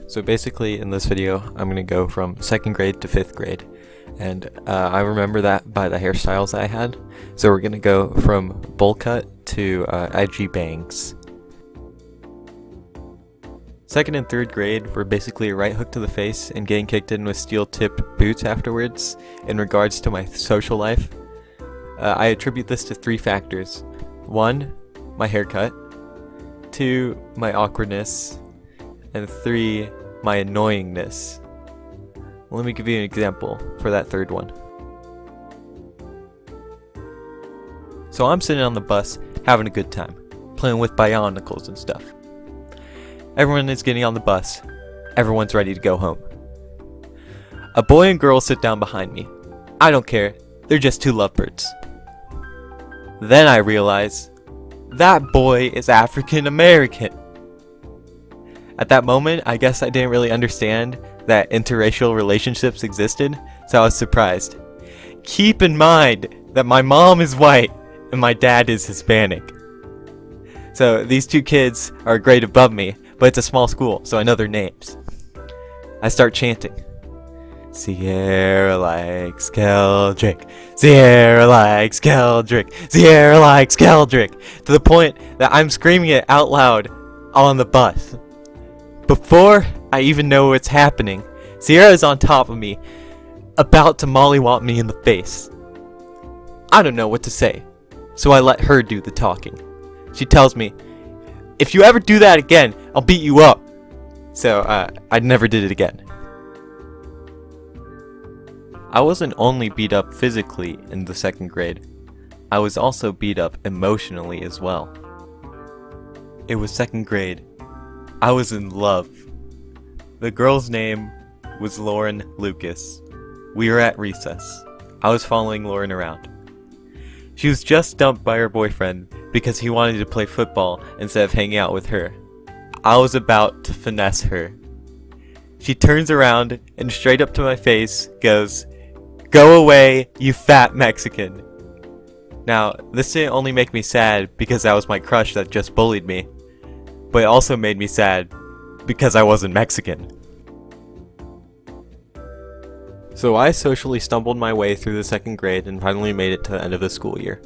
So basically in this video I'm going to go from 2nd grade to 5th grade, and I remember that by the hairstyles I had. So we're going to go from bowl cut to edgy bangs. 2nd and 3rd grade were basically a right hook to the face and getting kicked in with steel tip boots afterwards. In regards to my social life, I attribute this to 3 factors. 1, my haircut. 2, my awkwardness. And 3, my annoyingness. Let me give you an example for that 3rd one. So I'm sitting on the bus having a good time, playing with bionicles and stuff. Everyone is getting on the bus. Everyone's ready to go home. A boy and girl sit down behind me. I don't care, they're just 2 lovebirds. Then I realize that boy is African American. At that moment, I guess I didn't really understand that interracial relationships existed, so I was surprised. Keep in mind that my mom is white and my dad is Hispanic. So these 2 kids are a grade above me, but it's a small school, so I know their names. I start chanting. Sierra likes Keldrick. Sierra likes Keldrick. Sierra likes Keldrick. To the point that I'm screaming it out loud on the bus. Before I even know what's happening, Sierra is on top of me, about to mollywop me in the face. I don't know what to say, so I let her do the talking. She tells me, "If you ever do that again, I'll beat you up." So I never did it again. I wasn't only beat up physically in the 2nd grade, I was also beat up emotionally as well. It was 2nd grade. I was in love. The girl's name was Lauren Lucas. We were at recess. I was following Lauren around. She was just dumped by her boyfriend because he wanted to play football instead of hanging out with her. I was about to finesse her. She turns around and straight up to my face goes, "Go away, you fat Mexican." Now, this didn't only make me sad because that was my crush that just bullied me, but it also made me sad because I wasn't Mexican. So I socially stumbled my way through the 2nd grade and finally made it to the end of the school year.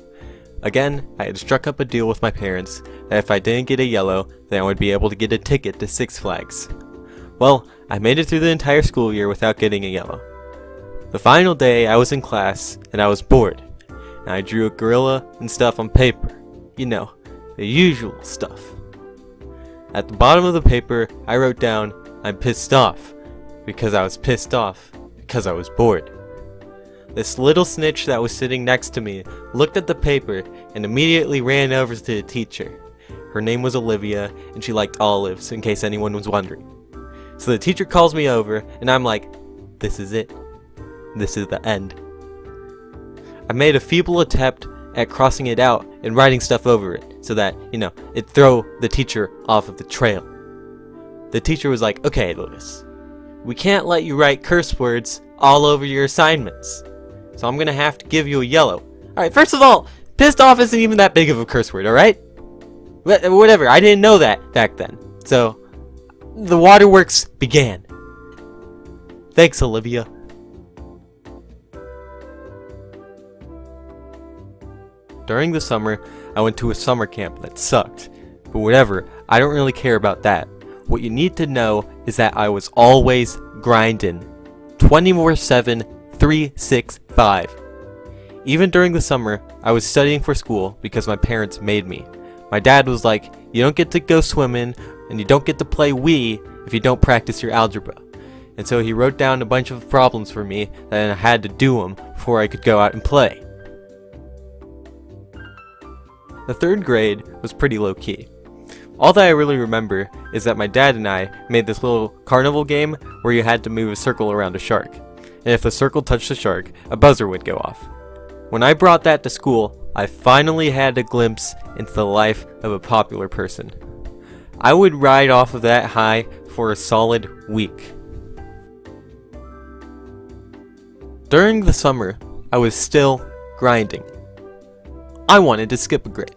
Again, I had struck up a deal with my parents that if I didn't get a yellow, then I would be able to get a ticket to Six Flags. Well, I made it through the entire school year without getting a yellow. The final day, I was in class and I was bored, and I drew a gorilla and stuff on paper. You know, the usual stuff. At the bottom of the paper, I wrote down, "I'm pissed off," because I was pissed off because I was bored. This little snitch that was sitting next to me looked at the paper and immediately ran over to the teacher. Her name was Olivia, and she liked olives, in case anyone was wondering. So the teacher calls me over, and I'm like, this is it. This is the end. I made a feeble attempt at crossing it out and writing stuff over it, so that, it'd throw the teacher off of the trail. The teacher was like, "Okay, Lucas, we can't let you write curse words all over your assignments, so I'm gonna have to give you a yellow." Alright, first of all, pissed off isn't even that big of a curse word, alright? Whatever, I didn't know that back then. So, the waterworks began. Thanks, Olivia. During the summer, I went to a summer camp that sucked. But whatever, I don't really care about that. What you need to know is that I was always grinding. 24/7, 365. Even during the summer, I was studying for school because my parents made me. My dad was like, you don't get to go swimming, and you don't get to play Wii if you don't practice your algebra. And so he wrote down a bunch of problems for me, and I had to do them before I could go out and play. The third grade was pretty low-key. All that I really remember is that my dad and I made this little carnival game where you had to move a circle around a shark. And if the circle touched the shark, a buzzer would go off. When I brought that to school, I finally had a glimpse into the life of a popular person. I would ride off of that high for a solid week. During the summer, I was still grinding. I wanted to skip a grade.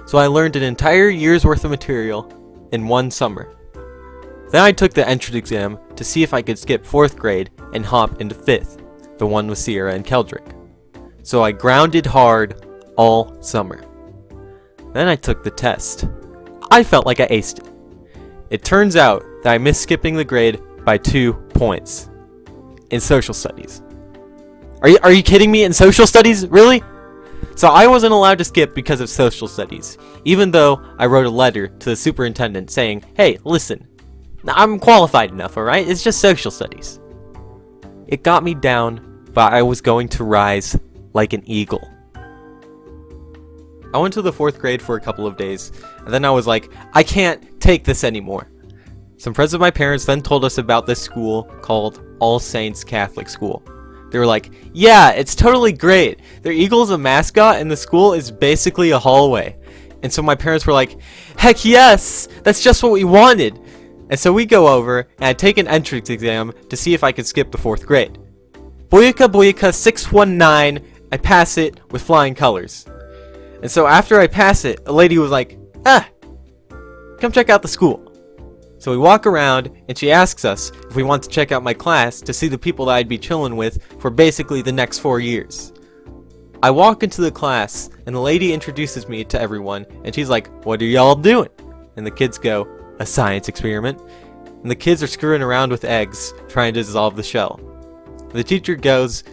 So I learned an entire year's worth of material in one summer. Then I took the entrance exam to see if I could skip 4th grade and hop into 5th, the one with Sierra and Keldrick. So I grounded hard all summer. Then I took the test. I felt like I aced it. It turns out that I missed skipping the grade by 2 points in social studies. Are you kidding me? In social studies? Really? So I wasn't allowed to skip because of social studies, even though I wrote a letter to the superintendent saying, hey, listen, I'm qualified enough, alright? It's just social studies. It got me down, but I was going to rise like an eagle. I went to the 4th grade for a couple of days, and then I was like, I can't take this anymore. Some friends of my parents then told us about this school called All Saints Catholic School. They were like, yeah, it's totally great. Their eagle's a mascot and the school is basically a hallway. And so my parents were like, heck yes, that's just what we wanted. And so we go over and I take an entrance exam to see if I could skip the 4th grade. Boyaka 619, I pass it with flying colors. And so after I pass it, a lady was like, come check out the school. So we walk around, and she asks us if we want to check out my class to see the people that I'd be chilling with for basically the next 4 years. I walk into the class, and the lady introduces me to everyone, and she's like, what are y'all doing? And the kids go, a science experiment. And the kids are screwing around with eggs, trying to dissolve the shell. The teacher goes,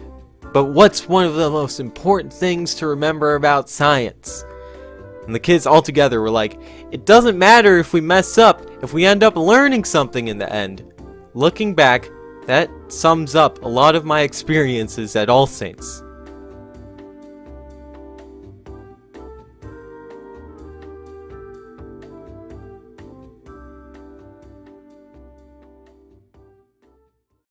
but what's one of the most important things to remember about science? And the kids all together were like, it doesn't matter if we mess up, if we end up learning something in the end. Looking back, that sums up a lot of my experiences at All Saints.